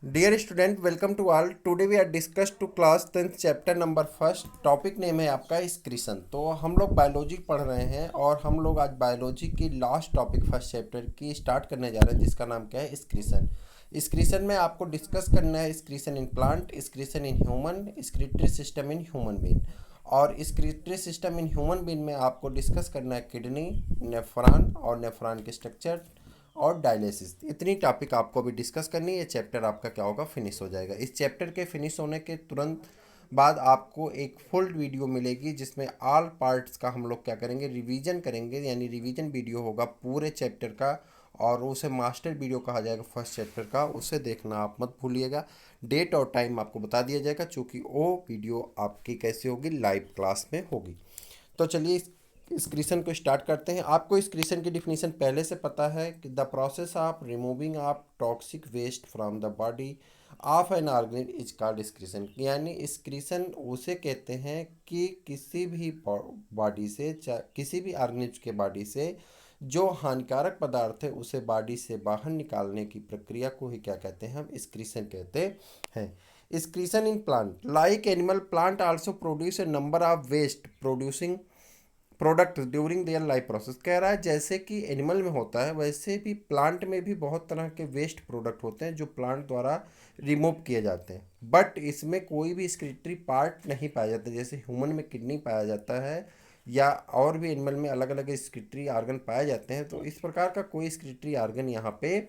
Dear student, welcome to all. Today we are discuss to class 10th chapter number first. Topic name है आपका excretion. तो हम लोग biology पढ़ रहे हैं और हम लोग आज बायोलॉजी की लास्ट टॉपिक फर्स्ट चैप्टर की स्टार्ट करने जा रहे हैं, जिसका नाम क्या है, एक्सक्रीशन। एक्सक्रीशन में आपको डिस्कस करना है excretion in plant, excretion in human, excretory system in human being. और excretory system in human being में आपको डिस्कस करना है किडनी, नेफ्रॉन और नेफ्रॉन के स्ट्रक्चर और डायलिसिस। इतनी टॉपिक आपको भी डिस्कस करनी है। ये चैप्टर आपका क्या होगा, फिनिश हो जाएगा। इस चैप्टर के फिनिश होने के तुरंत बाद आपको एक फुल वीडियो मिलेगी, जिसमें ऑल पार्ट्स का हम लोग क्या करेंगे, रिवीजन करेंगे। यानी रिवीजन वीडियो होगा पूरे चैप्टर का, और उसे मास्टर वीडियो कहा जाएगा फर्स्ट चैप्टर का। उसे देखना आप मत भूलिएगा। डेट और टाइम आपको बता दिया जाएगा, चूँकि वो वीडियो आपकी कैसे होगी, लाइव क्लास में होगी। तो चलिए इस क्वेश्चन को स्टार्ट करते हैं। आपको इस क्वेश्चन की डिफिनीशन पहले से पता है कि the process of removing of toxic waste from the body of an organism is called excretion. यानी एक्सक्रीशन उसे कहते हैं कि किसी भी बॉडी से, किसी भी ऑर्गेनिज्म के बॉडी से जो हानिकारक पदार्थ है उसे बॉडी से बाहर निकालने की प्रक्रिया को ही क्या कहते हैं, हम एक्सक्रीशन कहते हैं। Excretion in plant like animal, plant also produce a number of waste producing product during their life process. कह रहा है जैसे कि एनिमल में होता है, वैसे भी प्लांट में भी बहुत तरह के वेस्ट प्रोडक्ट होते हैं जो प्लांट द्वारा रिमूव किए जाते हैं। बट इसमें कोई भी एक्सक्रीटरी पार्ट नहीं पाया जाता। जैसे ह्यूमन में किडनी पाया जाता है, या और भी एनिमल में अलग अलग एक्सक्रीटरी ऑर्गन पाए जाते हैं। तो इस प्रकार का कोई एक्सक्रीटरी ऑर्गन यहाँ पे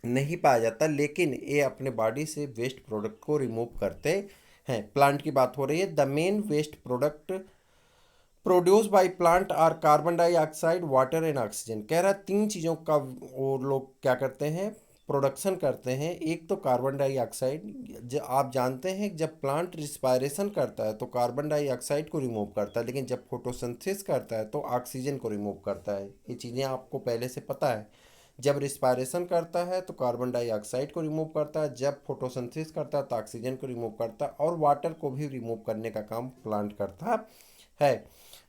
नहीं पाया जाता, लेकिन ये अपने बॉडी से वेस्ट प्रोडक्ट को रिमूव करते हैं। प्लांट की बात हो रही है। The main waste product produce by plant are carbon dioxide, water and oxygen. कह रहा है तीन चीज़ों का वो लोग क्या करते हैं, प्रोडक्शन करते हैं। एक तो कार्बन डाइऑक्साइड, जो आप जानते हैं जब प्लांट रिस्पायरेशन करता है तो कार्बन डाइऑक्साइड को रिमूव करता है, लेकिन जब फोटोसिंथेसिस करता है तो ऑक्सीजन को रिमूव करता है। ये चीज़ें आपको पहले से पता है। जब रिस्पायरेशन करता है तो कार्बन डाइऑक्साइड को रिमूव करता है, जब फोटोसिंथेसिस करता है तो ऑक्सीजन को रिमूव करता है, और वाटर को भी रिमूव करने का काम प्लांट करता है।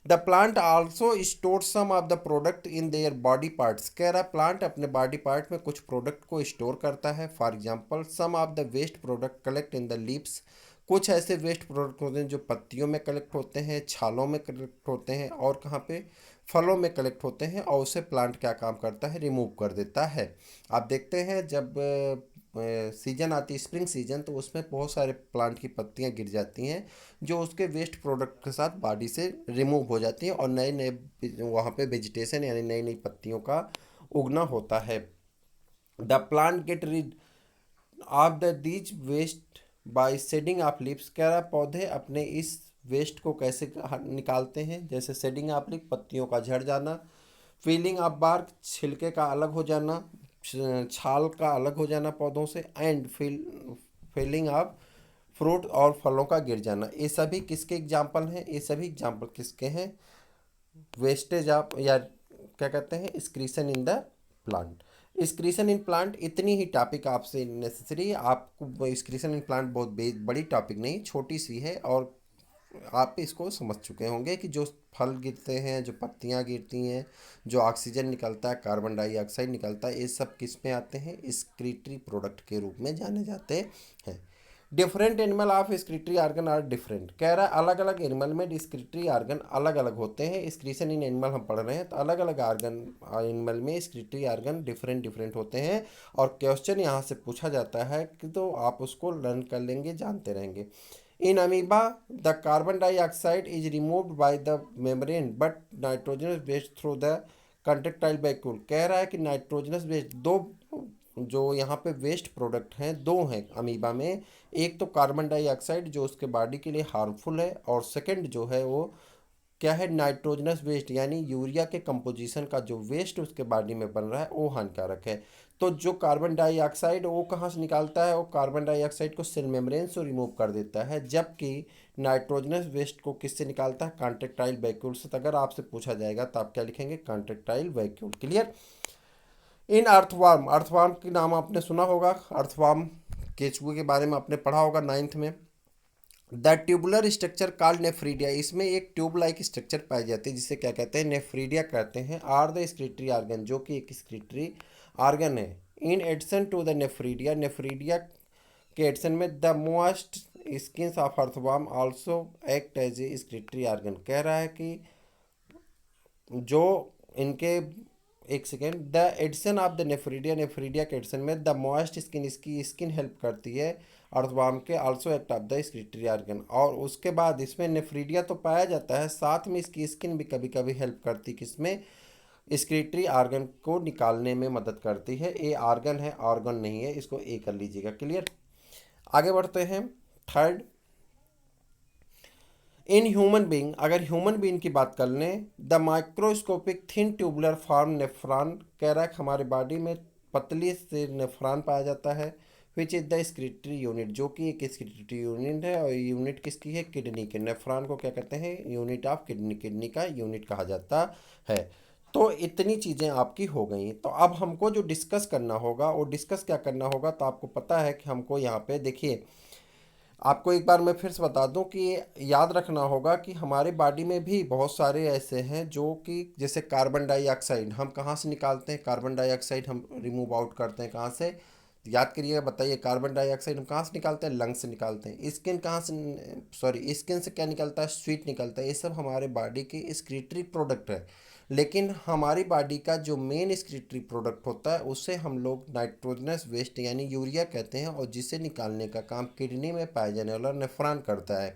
The plant also store some of the product in their body parts. कह रहा है प्लांट अपने बॉडी पार्ट में कुछ प्रोडक्ट को स्टोर करता है। For example, some of the waste product collect in the leaves. कुछ ऐसे वेस्ट प्रोडक्ट होते हैं जो पत्तियों में कलेक्ट होते हैं, छालों में कलेक्ट होते हैं, और कहाँ पे, फलों में कलेक्ट होते हैं, और उसे प्लांट क्या काम करता है, रिमूव कर देता है। आप देखते हैं जब सीजन आती है, स्प्रिंग सीजन, तो उसमें बहुत सारे प्लांट की पत्तियां गिर जाती हैं, जो उसके वेस्ट प्रोडक्ट के साथ बॉडी से रिमूव हो जाती हैं, और नए नए वहाँ पे वेजिटेशन यानी नई नई पत्तियों का उगना होता है। The plant get rid of the these waste by shedding of leaves. कह रहा पौधे अपने इस वेस्ट को कैसे निकालते हैं, जैसे शेडिंग ऑफ लीफ, पत्तियों का झड़ जाना, फीलिंग ऑफ बार्क, छिलके का अलग हो जाना, छाल का अलग हो जाना पौधों से, एंड फीलिंग ऑफ फ्रूट और फलों का गिर जाना। ये सभी किसके एग्जाम्पल हैं, ये सभी एग्जाम्पल किसके हैं, वेस्टेज ऑफ, या क्या कहते हैं, excretion in the plant. Excretion in plant इतनी ही टॉपिक आपसे नेसेसरी है। आपको एक्सक्रीशन इन प्लांट बहुत बड़ी टॉपिक नहीं, छोटी सी है, और आप इसको समझ चुके होंगे कि जो फल गिरते हैं, जो पत्तियां गिरती हैं, जो ऑक्सीजन निकलता है, कार्बन डाइऑक्साइड निकलता है, ये सब किस में आते हैं, एक्सक्रीटरी प्रोडक्ट के रूप में जाने जाते हैं। Different animal of excretory organ are different. कह रहा है अलग अलग एनिमल में एक्सक्रीटरी ऑर्गन अलग अलग होते हैं। एक्सक्रीशन इन एनिमल हम पढ़ रहे हैं, तो अलग अलग ऑर्गन एनिमल में एक्सक्रीटरी ऑर्गन डिफरेंट डिफरेंट होते हैं। और क्वेश्चन यहाँ से पूछा जाता है कि तो आप उसको लर्न कर लेंगे, जानते रहेंगे। In amoeba, the carbon dioxide is removed by the membrane, but nitrogenous waste through the contractile vacuole। कह रहा है कि नाइट्रोजनस वेस्ट दो, जो यहाँ पे वेस्ट प्रोडक्ट हैं दो हैं अमीबा में। एक तो कार्बन डाइऑक्साइड जो उसके बॉडी के लिए हार्मफुल है, और सेकंड जो है वो क्या है, नाइट्रोजनस वेस्ट, यानी यूरिया के कंपोजिशन का जो वेस्ट उसके बॉडी में बन रहा है वो हानिकारक है। तो जो कार्बन डाइऑक्साइड वो कहाँ से निकालता है, वो कार्बन डाइऑक्साइड को सेल मेम्ब्रेन से रिमूव कर देता है, जबकि नाइट्रोजनस वेस्ट को किससे निकालता है, कॉन्ट्रेक्टाइल वैक्यूल से। तो अगर आपसे पूछा जाएगा तो आप क्या लिखेंगे, कॉन्ट्रेक्टाइल वैक्यूल। क्लियर। इन अर्थवार्म, अर्थवार्म के नाम आपने सुना होगा, अर्थवार्म केचुए के बारे में आपने पढ़ा होगा नाइन्थ में। The tubular structure called nephridia, इसमें एक ट्यूब लाइक स्ट्रक्चर पाई जाती है जिसे क्या कहते हैं, नेफ्रीडिया कहते हैं। आर द स्क्रीटरी ऑर्गन, जो कि एक स्क्रीटरी ऑर्गन है। In addition to the nephridia, nephridia question में the most skins of earthworm also act as a excretory organ, कह रहा है कि जो इनके, एक second, the addition of the nephridia, nephridia के एडिशन में द मॉइस्ट स्किन, इसकी स्किन हेल्प करती है अर्थवर्म के, also act of the excretory organ. और उसके बाद इसमें नेफ्रीडिया तो पाया जाता है, साथ में इसकी स्किन भी कभी कभी हेल्प करती, किसमें, स्क्रिटरी ऑर्गन को निकालने में मदद करती है। ए ऑर्गन है, ऑर्गन नहीं है, इसको ए कर लीजिएगा। क्लियर। आगे बढ़ते हैं। थर्ड, इन ह्यूमन बीइंग, अगर ह्यूमन बीइंग की बात कर लें, the microscopic thin tubular form nephron, कह रहा है कि हमारे बॉडी में पतली से नेफ्रॉन पाया जाता है, विच इज़ द स्क्रिटरी यूनिट, जो कि एक स्क्रिटरी यूनिट है। और यूनिट किसकी है, किडनी के। नेफ्रॉन को क्या कहते हैं, यूनिट ऑफ किडनी, किडनी का यूनिट कहा जाता है। तो इतनी चीज़ें आपकी हो गई। तो अब हमको जो डिस्कस करना होगा, वो डिस्कस क्या करना होगा, तो आपको पता है कि हमको यहाँ पे देखिए, आपको एक बार मैं फिर से बता दूं कि याद रखना होगा कि हमारे बॉडी में भी बहुत सारे ऐसे हैं जो कि, जैसे कार्बन डाइऑक्साइड हम कहाँ से निकालते हैं, कार्बन डाइऑक्साइड हम रिमूव आउट करते हैं कहाँ से, याद करिएगा, बताइए, कार्बन डाइऑक्साइड हम कहाँ से निकालते हैं, लंग्स से निकालते हैं। स्किन कहाँ से, सॉरी, स्किन से क्या निकलता है, स्वीट निकलता है। ये सब हमारे बॉडी के एक्सक्रीटरी प्रोडक्ट है। लेकिन हमारी बॉडी का जो मेन एक्सक्रीटरी प्रोडक्ट होता है, उसे हम लोग नाइट्रोजनस वेस्ट यानी यूरिया कहते हैं, और जिसे निकालने का काम किडनी में पाए जाने वाला नेफ्रॉन करता है।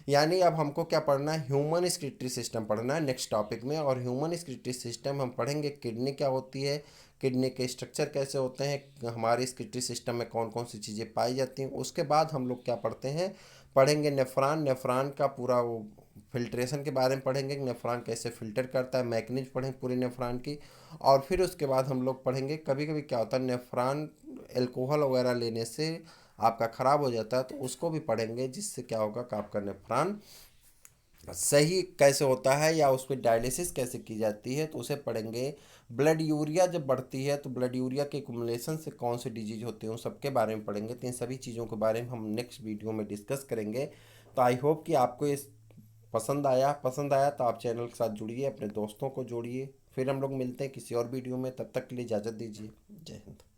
यानी अब हमको क्या पढ़ना है, ह्यूमन स्क्रिटरी सिस्टम पढ़ना है नेक्स्ट टॉपिक में। और ह्यूमन स्क्रिटरी सिस्टम हम पढ़ेंगे, किडनी क्या होती है, किडनी के स्ट्रक्चर कैसे होते हैं, हमारे स्क्रिटरी सिस्टम में कौन कौन सी चीज़ें पाई जाती हैं। उसके बाद हम लोग क्या पढ़ते हैं, पढ़ेंगे नेफ्रॉन, नेफ्रॉन का पूरा वो फिल्ट्रेशन के बारे में पढ़ेंगे कि नेफ्रॉन कैसे फिल्टर करता है, मैकेनिज्म पढ़ेंगे पूरे नेफ्रॉन की। और फिर उसके बाद हम लोग पढ़ेंगे, कभी कभी क्या होता है, नेफ्रॉन एल्कोहल वगैरह लेने से आपका ख़राब हो जाता है, तो उसको भी पढ़ेंगे, जिससे क्या होगा कि आपका नेफ्रॉन सही कैसे होता है, या उस पर डायलिसिस कैसे की जाती है, तो उसे पढ़ेंगे। ब्लड यूरिया जब बढ़ती है, तो ब्लड यूरिया के एक्युमुलेशन से कौन सी डिजीज होती है, उन सबके बारे में पढ़ेंगे। तो इन सभी चीज़ों के बारे में हम नेक्स्ट वीडियो में डिस्कस करेंगे। तो आई होप कि आपको ये पसंद आया तो आप चैनल के साथ जुड़िए, अपने दोस्तों को जोड़िए। फिर हम लोग मिलते हैं किसी और वीडियो में, तब तक के लिए इजाज़त दीजिए। जय हिंद।